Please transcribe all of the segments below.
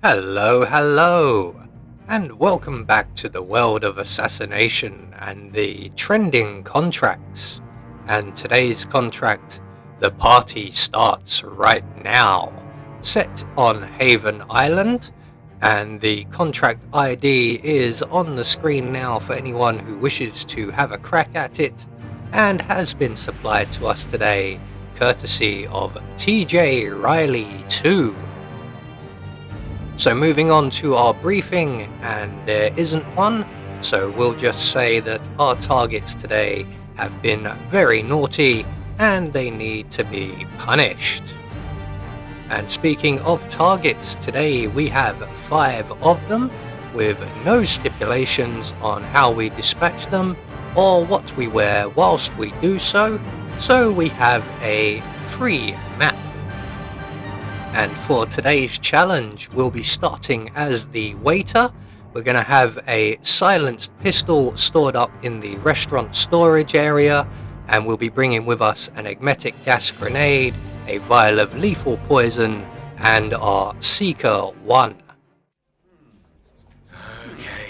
Hello, and welcome back to the world of assassination and the trending contracts. And today's contract, the party starts right now, set on Haven Island, and the contract ID is on the screen now for anyone who wishes to have a crack at it, and has been supplied to us today, courtesy of TJ Riley 2. So moving on to our briefing, and there isn't one, so we'll just say that our targets today have been very naughty and they need to be punished. And speaking of targets, today we have 5 of them with no stipulations on how we dispatch them or what we wear whilst we do so we have a free map. And for today's challenge, we'll be starting as the waiter. We're going to have a silenced pistol stored up in the restaurant storage area, and we'll be bringing with us an agmetic gas grenade, a vial of lethal poison, and our Seeker 1.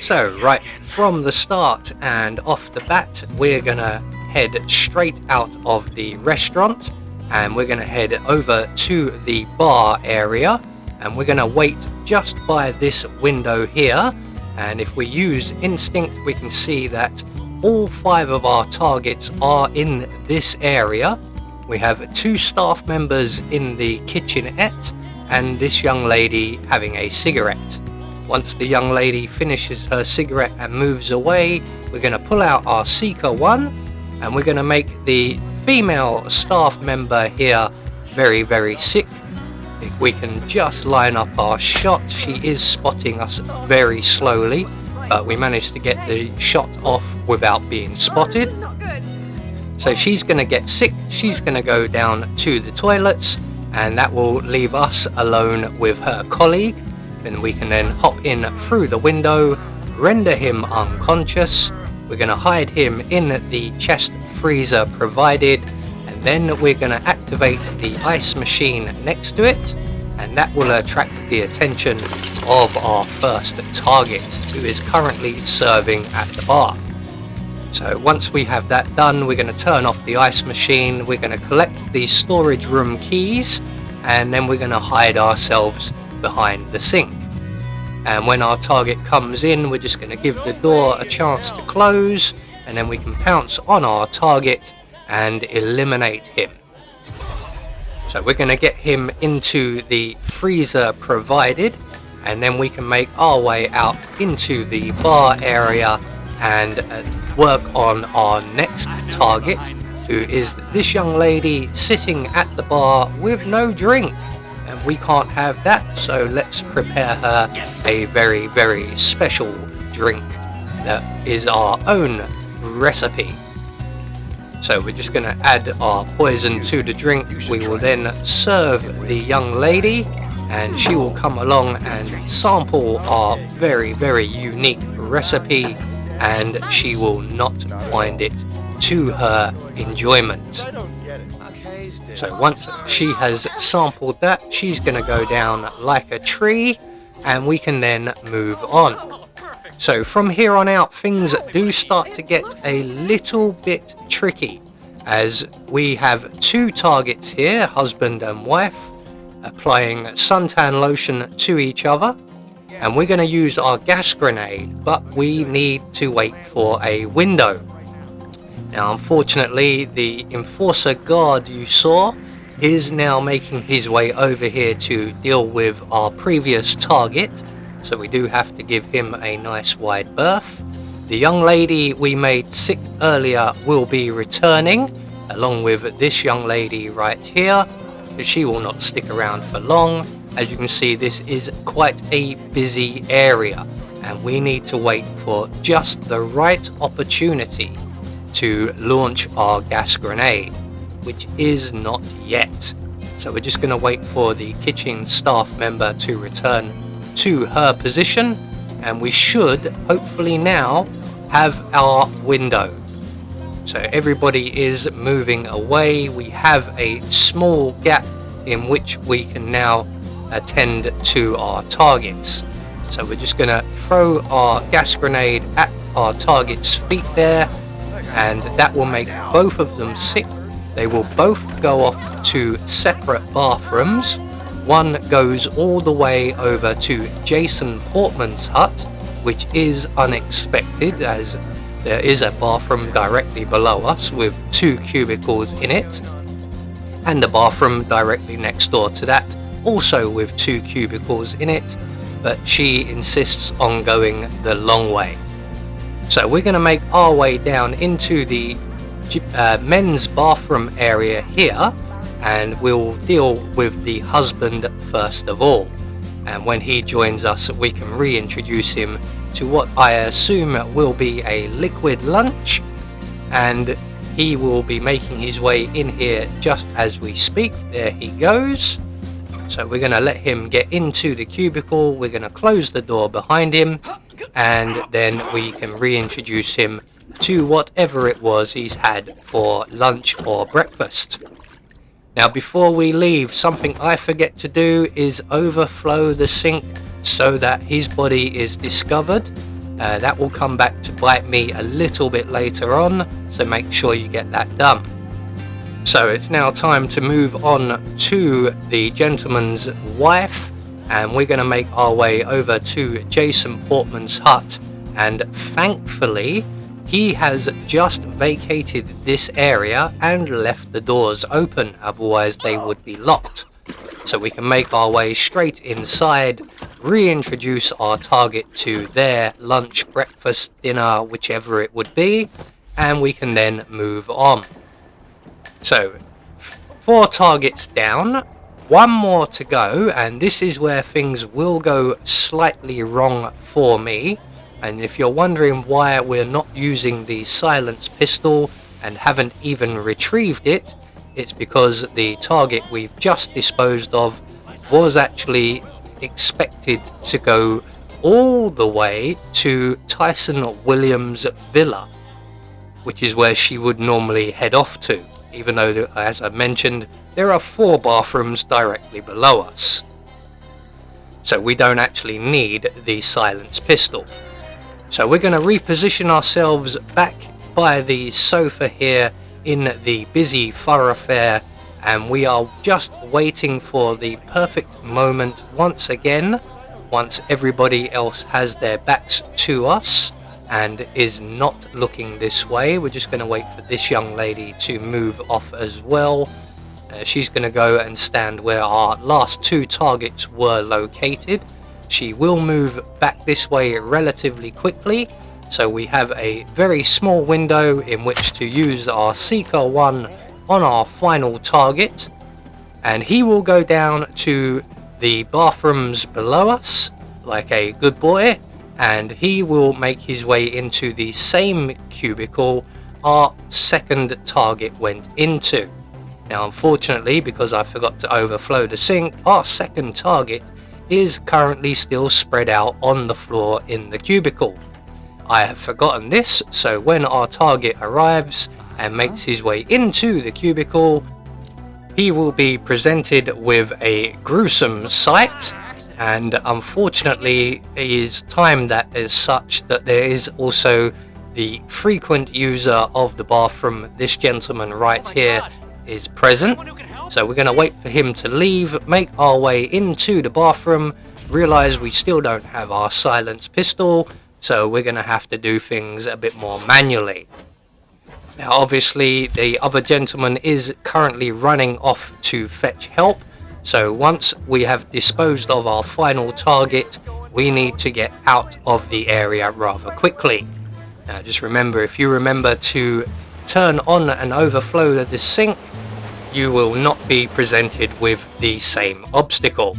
So right from the start and off the bat, we're going to head straight out of the restaurant. And we're going to head over to the bar area, and we're going to wait just by this window here. And if we use instinct, we can see that all 5 of our targets are in this area. We have 2 staff members in the kitchenette and this young lady having a cigarette. Once the young lady finishes her cigarette and moves away, we're going to pull out our Seeker 1, and we're going to make the female staff member here very sick. If we can just line up our shot, she is spotting us very slowly, but we managed to get the shot off without being spotted. So she's going to get sick, she's going to go down to the toilets, and that will leave us alone with her colleague. And we can then hop in through the window, render him unconscious. We're going to hide him in the chest freezer provided, and then we're going to activate the ice machine next to it, and that will attract the attention of our first target, who is currently serving at the bar. So once we have that done, we're going to turn off the ice machine, we're going to collect the storage room keys, and then we're going to hide ourselves behind the sink. And when our target comes in, we're just going to give the door a chance to close, and then we can pounce on our target and eliminate him. So we're going to get him into the freezer provided, and then we can make our way out into the bar area and work on our next target, who is this young lady sitting at the bar with no drink. And we can't have that, so let's prepare her a very special drink that is our own recipe. So we're just going to add our poison to the drink. We will then serve the young lady, and she will come along and sample our very unique recipe, and she will not find it to her enjoyment. So once she has sampled that, she's going to go down like a tree, and we can then move on. So from here on out, things do start to get a little bit tricky, as we have 2 targets here, husband and wife, applying suntan lotion to each other, and we're going to use our gas grenade, but we need to wait for a window. Now unfortunately, the enforcer guard you saw is now making his way over here to deal with our previous target, so we do have to give him a nice wide berth. The young lady we made sick earlier will be returning, along with this young lady right here, but she will not stick around for long. As you can see, this is quite a busy area, and we need to wait for just the right opportunity to launch our gas grenade, which is not yet. So we're just going to wait for the kitchen staff member to return to her position, and we should hopefully now have our window. So everybody is moving away. We have a small gap in which we can now attend to our targets. So we're just going to throw our gas grenade at our target's feet there, and that will make both of them sick. They will both go off to separate bathrooms. One goes all the way over to Jason Portman's hut, which is unexpected as there is a bathroom directly below us with 2 cubicles in it, and the bathroom directly next door to that also with 2 cubicles in it, but she insists on going the long way. So we're going to make our way down into the men's bathroom area here, and we'll deal with the husband first of all. And when he joins us, we can reintroduce him to what I assume will be a liquid lunch, and he will be making his way in here just as we speak. There he goes. So we're going to let him get into the cubicle, we're going to close the door behind him, and then we can reintroduce him to whatever it was he's had for lunch or breakfast. Now before we leave, something I forget to do is overflow the sink so that his body is discovered. That will come back to bite me a little bit later on, so make sure you get that done. So it's now time to move on to the gentleman's wife, and we're going to make our way over to Jason Portman's hut, and thankfully he has just vacated this area and left the doors open, otherwise they would be locked. So we can make our way straight inside, reintroduce our target to their lunch, breakfast, dinner, whichever it would be, and we can then move on. So 4 targets down, 1 more to go, and this is where things will go slightly wrong for me. And if you're wondering why we're not using the silenced pistol and haven't even retrieved it, it's because the target we've just disposed of was actually expected to go all the way to Tyson Williams' villa, which is where she would normally head off to, even though, as I mentioned, there are 4 bathrooms directly below us. So we don't actually need the silenced pistol. So we're going to reposition ourselves back by the sofa here in the busy thoroughfare, and we are just waiting for the perfect moment once again, once everybody else has their backs to us and is not looking this way. We're just going to wait for this young lady to move off as well. She's going to go and stand where our last 2 targets were located. She will move back this way relatively quickly, so we have a very small window in which to use our Seeker 1 on our final target, and he will go down to the bathrooms below us like a good boy, and he will make his way into the same cubicle our second target went into. Now unfortunately, because I forgot to overflow the sink, our second target is currently still spread out on the floor in the cubicle. I have forgotten this, so when our target arrives and makes his way into the cubicle, he will be presented with a gruesome sight, and unfortunately it is timed that as such that there is also the frequent user of the bathroom, this gentleman right here, is present. So we're going to wait for him to leave, make our way into the bathroom, realize we still don't have our silenced pistol, so we're going to have to do things a bit more manually. Now obviously the other gentleman is currently running off to fetch help, so once we have disposed of our final target, we need to get out of the area rather quickly. Now just remember, if you remember to turn on and overflow the sink, you will not be presented with the same obstacle.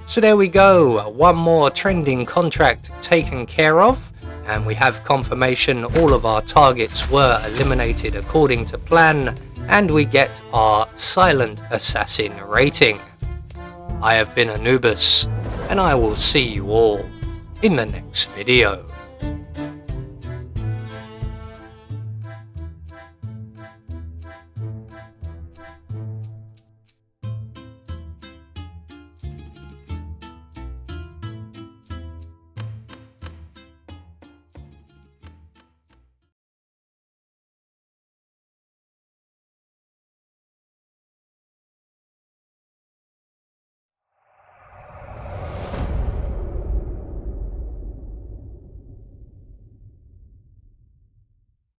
So there we go, 1 more trending contract taken care of, and we have confirmation all of our targets were eliminated according to plan, and we get our silent assassin rating. I have been Anubis, and I will see you all in the next video.